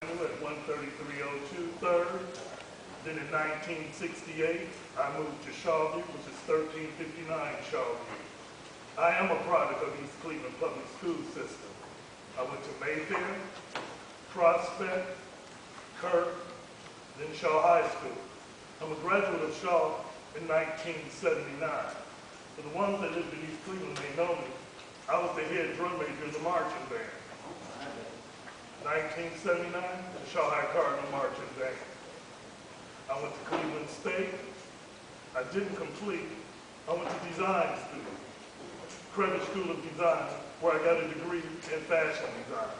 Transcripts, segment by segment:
At 13302 3rd. Then in 1968, I moved to Shawview, which is 1359 Shawview. I am a product of East Cleveland Public School System. I went to Mayfair, Prospect, Kirk, then Shaw High School. I'm a graduate of Shaw in 1979. For the ones that lived in East Cleveland may know me, I was the head drum major in the marching band. 1979, the Shaw High Cardinal Marching Band. I went to Cleveland State. I didn't complete. I went to design school, Credit School of Design, where I got a degree in fashion design.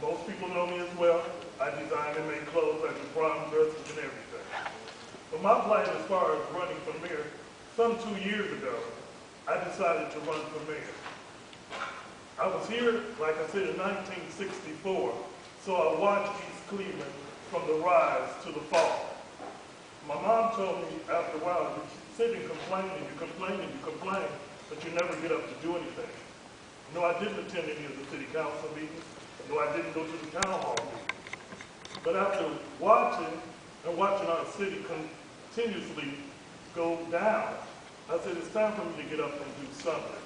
Most people know me as well. I design and make clothes. I do prom dresses and everything. But my plan as far as running for mayor, some 2 years ago, I decided to run for mayor. I was here, like I said, in 1964, so I watched East Cleveland from the rise to the fall. My mom told me after a while, you sit and complain, but you never get up to do anything. No, I didn't attend any of the city council meetings. No, I didn't go to the town hall meetings. But after watching our city continuously go down, I said, it's time for me to get up and do something.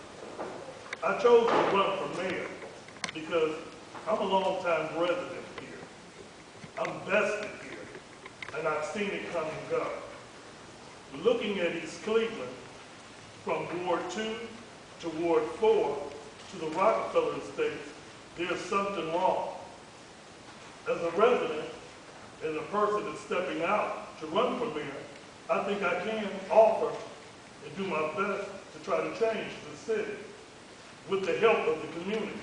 I chose to run for mayor because I'm a long-time resident here. I'm vested here, and I've seen it come and go. Looking at East Cleveland, from Ward 2 to Ward 4 to the Rockefeller Estates, there's something wrong. As a resident and a person that's stepping out to run for mayor, I think I can offer and do my best to try to change the city with the help of the community.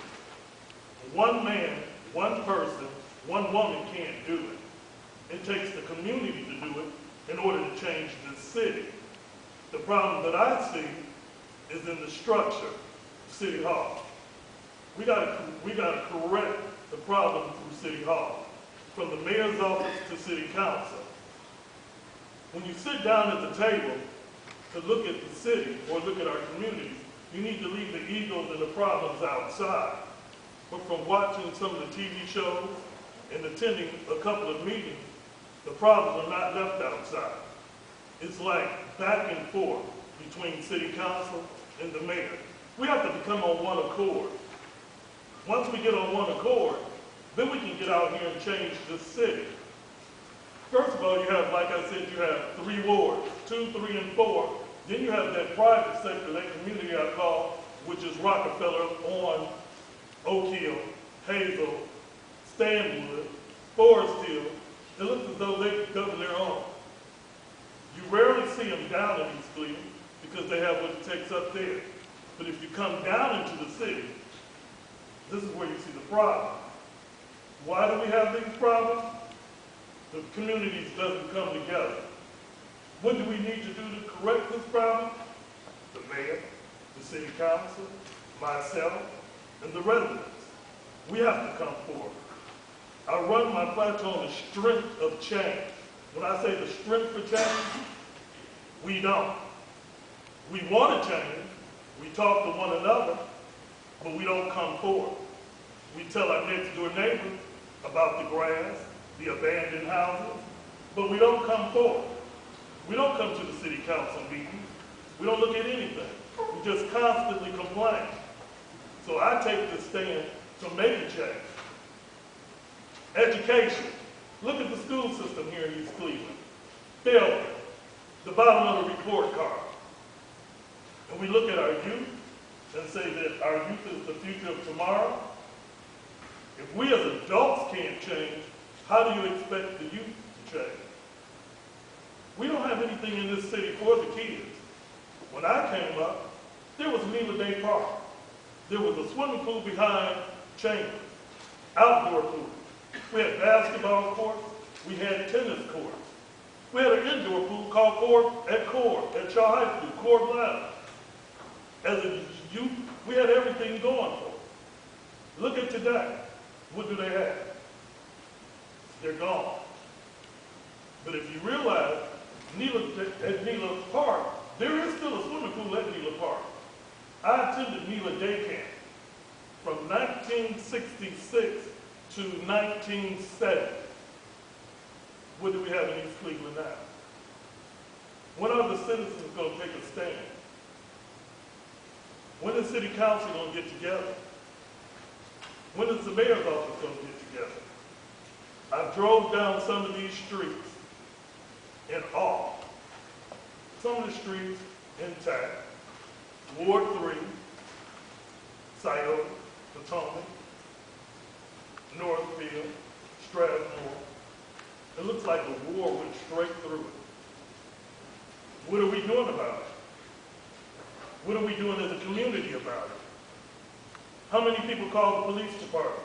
One man, one person, one woman can't do it. It takes the community to do it in order to change the city. The problem that I see is in the structure of City Hall. We gotta correct the problem through City Hall, from the mayor's office to City Council. When you sit down at the table to look at the city or look at our communities, you need to leave the egos and the problems outside. But from watching some of the TV shows and attending a couple of meetings, the problems are not left outside. It's like back and forth between city council and the mayor. We have to become on one accord. Once we get on one accord, then we can get out here and change the city. First of all, you have, like I said, you have 3 wards, 2, 3, and 4. Then you have that private sector, that community I call, which is Rockefeller, on Oak Hill, Hazel, Stanwood, Forest Hill. It looks as though they govern their own. You rarely see them down in East Cleveland because they have what it takes up there. But if you come down into the city, this is where you see the problem. Why do we have these problems? The communities doesn't come together. What do we need to do to correct this problem? The mayor, the city council, myself, and the residents. We have to come forward. I run my plateau on the strength of change. When I say the strength for change, we don't. We want to change. We talk to one another, but we don't come forward. We tell our next door neighbor about the grass, the abandoned houses, but we don't come forward. We don't come to the city council meetings. We don't look at anything. We just constantly complain. So I take the stand to make a change. Education. Look at the school system here in East Cleveland. Failure. The bottom of the report card. And we look at our youth and say that our youth is the future of tomorrow. If we as adults can't change, how do you expect the youth to change? We don't have anything in this city for the kids. When I came up, there was Nila Day Park. There was a swimming pool behind Chambers, outdoor pool. We had basketball courts. We had tennis courts. We had an indoor pool called Core at Shaw High School, Core Bladder. As a youth, we had everything going for us. Look at today. What do they have? They're gone. But if you realize, at Nila Park, there is still a swimming pool at Nila Park. I attended Nila Day Camp from 1966 to 1970. What do we have in East Cleveland now? When are the citizens going to take a stand? When is city council going to get together? When is the mayor's office going to get together? I drove down some of these streets in awe. Some of the streets intact. Ward 3, Scioto, Potomac, Northfield, Strathmore. It looks like a war went straight through it. What are we doing about it? What are we doing as a community about it? How many people call the police department?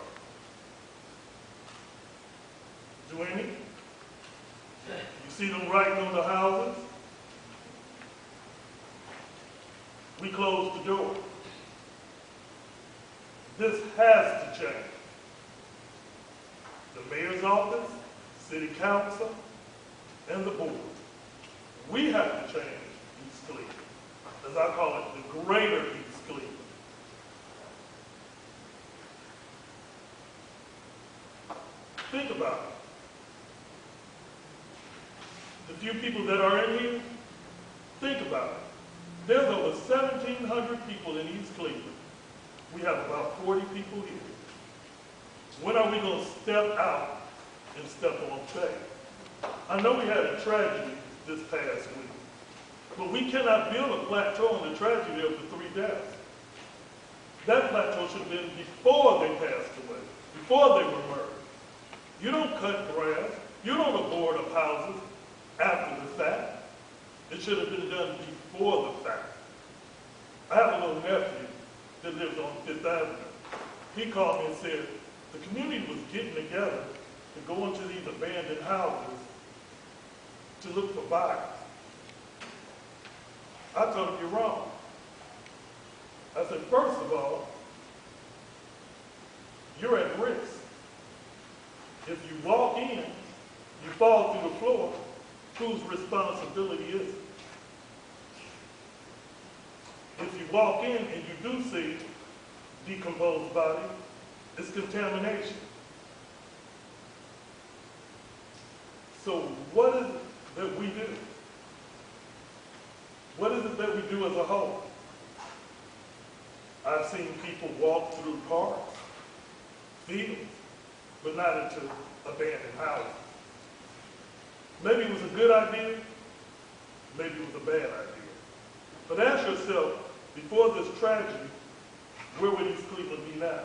Do any? You see them writing on the houses? We closed the door. This has to change. The mayor's office, city council, and the board. We have to change East Cleveland, as I call it, the greater East Cleveland. Think about it. The few people that are in here, think about it. There's over 1,700 people in East Cleveland. We have about 40 people here. When are we going to step out and step on faith? I know we had a tragedy this past week, but we cannot build a plateau on the tragedy of the 3 deaths. That plateau should have been before they passed away, before they were murdered. You don't cut grass, you don't board up houses after the fact. It should have been done before the fact. I have a little nephew that lives on 5th Avenue. He called me and said the community was getting together to go into these abandoned houses to look for bodies. I told him, you're wrong. I said, first of all, you're at risk. If you walk in, you fall through the floor, whose responsibility is it? If you walk in and you do see decomposed body, it's contamination. So what is it that we do? What is it that we do as a whole? I've seen people walk through parks, fields, but not into abandoned houses. Maybe it was a good idea, maybe it was a bad idea. But ask yourself, before this tragedy, where would East Cleveland be now?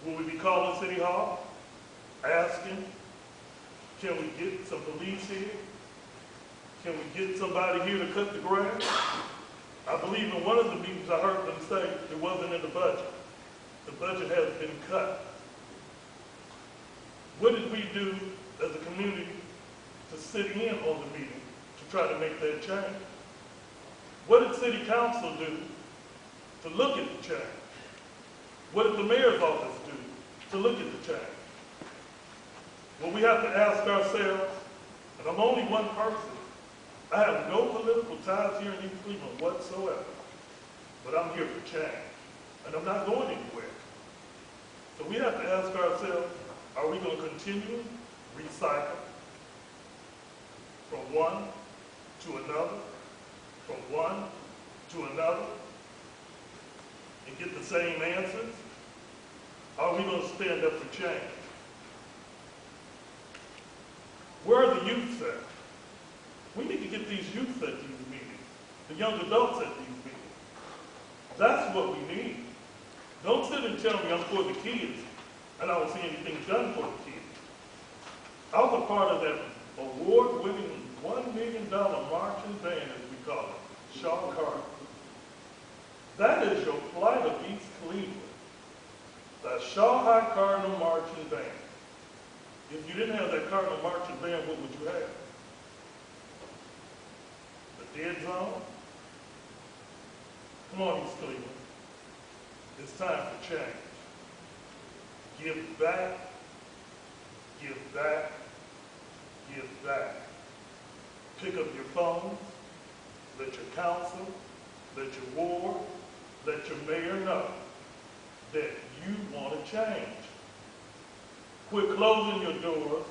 Will we be calling City Hall, asking, can we get some police here? Can we get somebody here to cut the grass? I believe in one of the meetings I heard them say it wasn't in the budget. The budget has been cut. What did we do as a community to sit in on the meeting to try to make that change? What did City Council do to look at the change? What did the mayor's office do to look at the change? Well, we have to ask ourselves, and I'm only one person. I have no political ties here in East Cleveland whatsoever, but I'm here for change, and I'm not going anywhere. So we have to ask ourselves, are we going to continue recycle from one to another, from one to another, and get the same answers? Are we going to stand up for change? Where are the youth at? We need to get these youth at these meetings, the young adults at these meetings. That's what we need. Don't sit and tell me I'm for the kids and I don't see anything done for the kids. I was a part of that award-winning $1 million marching band, as we call it, Shaw Carter. That is your flight of East Cleveland, the Shaw High Cardinal Marching Band. If you didn't have that Cardinal Marching Band, what would you have? The dead zone? Come on, East Cleveland. It's time for change. Give back, give back, give back. Pick up your phones, let your council, let your ward, let your mayor know that you want to change. Quit closing your doors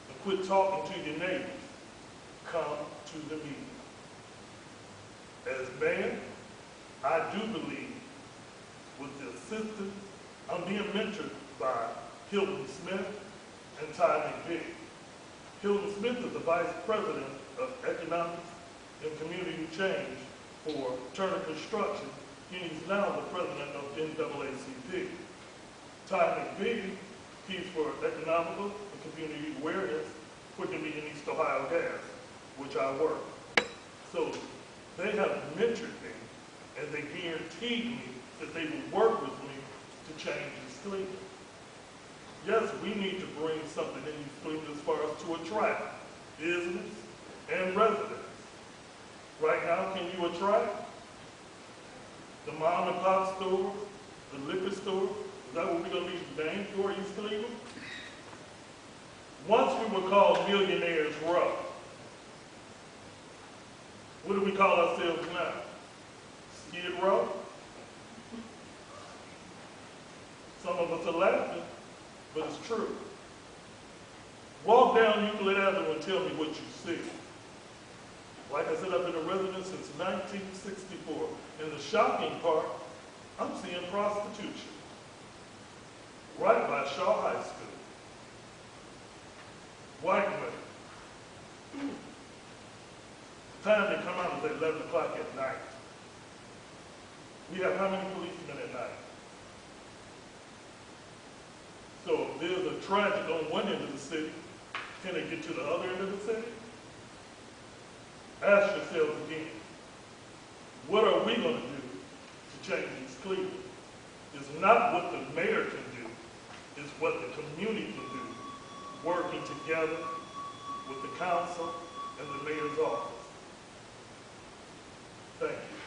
and quit talking to your neighbors. Come to the meeting. As mayor, I do believe with the assistance, I'm being mentored by Hilton Smith and Ty McVick. Hilton Smith is the Vice President of Economics and Community Change for Turner Construction. He's now the President of NAACP. Ty McVick, he's for Economical and Community Awareness for Dominion East Ohio Gas, which I work. So they have mentored me and they guaranteed me that they would work with me to change East Cleveland. Yes, we need to bring something in East Cleveland as far as to attract business and residents. Right now, can you attract the mom and pop store, the liquor store? Is that what we're going to be named for East Cleveland? Once we were called Millionaires Row. What do we call ourselves now? Skid Row? Some of us are laughing, but it's true. Walk down Euclid Avenue and tell me what you see. Like I said, I've been a resident since 1964. And the shocking part, I'm seeing prostitution. Right by Shaw High School. White women. The time they come out is at 11 o'clock at night. We have how many policemen at night? So if there's a tragic on one end of the city, can they get to the other end of the city? Ask yourselves again, what are we going to do to change East Cleveland? It's not what the mayor can do, it's what the community can do, working together with the council and the mayor's office. Thank you.